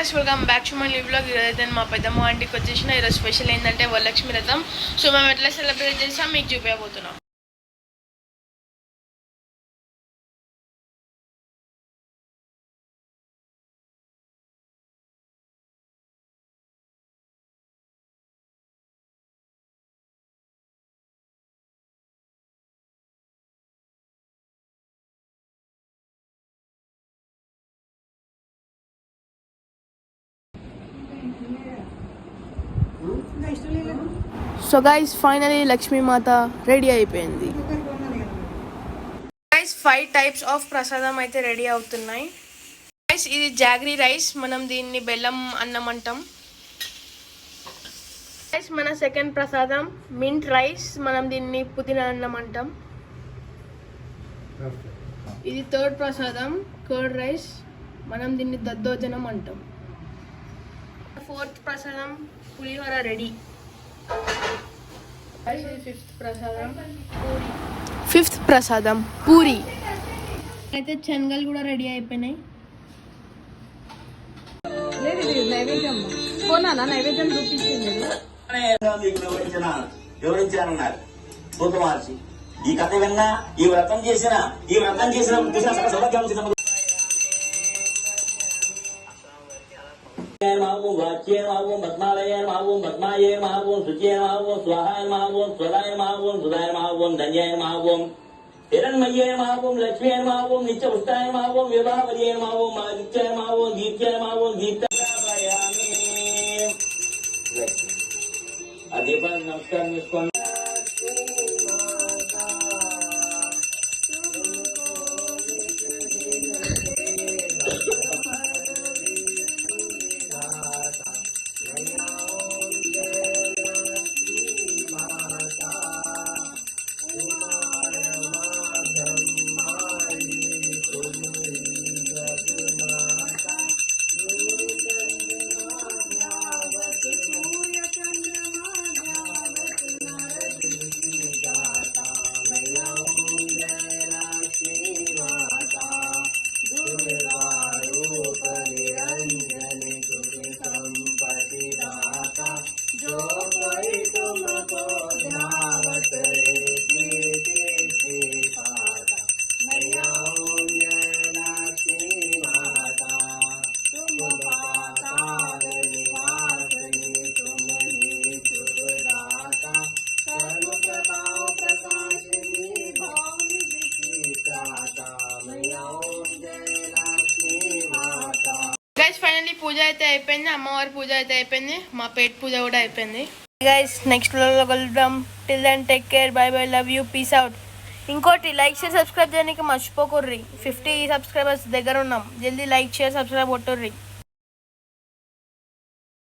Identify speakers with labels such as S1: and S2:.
S1: Guys welcome back to my new vlog. ఈరోజైతే మా పెద్దమ్మ ఆంటీకి వచ్చేసిన ఈరోజు స్పెషల్ ఏంటంటే వరలక్ష్మి వ్రతం. సో మేము ఎట్లా సెలబ్రేట్ చేస్తాం మీకు చూపించబోతున్నాం. సో గైస్ ఫైనలీ లక్ష్మీ మాత రెడీ అయిపోయింది. గైస్ 5 టైప్స్ ఆఫ్ ప్రసాదం అయితే రెడీ అవుతున్నాయి. గైస్ ఇది జాగరీ రైస్, మనం దీన్ని బెల్లం అన్నం అంటాం. గైస్ మన సెకండ్ ప్రసాదం మింట్ రైస్, మనం దీన్ని పుదీనా అన్నం అంటాం. ఇది థర్డ్ ప్రసాదం కర్డ్ రైస్, మనం దీన్ని దద్దోజనం అంటాం. ఫోర్త్ ప్రసాదం పులిహోర రెడీ. ఫిఫ్త్ ప్రసాదం పూరి. అయితే శనగలు కూడా రెడీ అయిపోయినాయి. నైవేద్యం
S2: వివరించారన్నారు మార్చి. ఈ కథ విన్నా ఈ వ్రతం చేసిన వాచ్యేమావం పద్మాలయేమావం పద్మాయేమావం శుచ్యేమావం స్వాహాయమావం స్వదాయమావం సుధాయమావం ధన్యాయమావం హిరణ్మయ్యేమావం లక్ష్మీయమావం నిత్య ఉష్టాయమావం వివాహవర్యేమావం ఆదిత్యమావం దీప్త్యమావం దీప్తయామి. ఆ దీపాన్ని నమస్కారం చేసుకోండి. గైస్ ఫైనల్లీ పూజ అయితే అయిపోయింది, అమ్మవారి పూజ అయితే అయిపోయింది, మా పేట్ పూజ కూడా అయిపోయింది. గైస్ నెక్స్ట్ లో కలుద్దాం. Till then take care, bye bye, love you, peace out. ఇంకోటి లైక్ షేర్ సబ్స్క్రైబ్ చేయడానికి మర్చిపోకుర్రి. 50 సబ్స్క్రైబర్స్ దగ్గర ఉన్నాం. జల్దీ లైక్ షేర్ సబ్స్క్రైబ్ కొట్టుర్రి.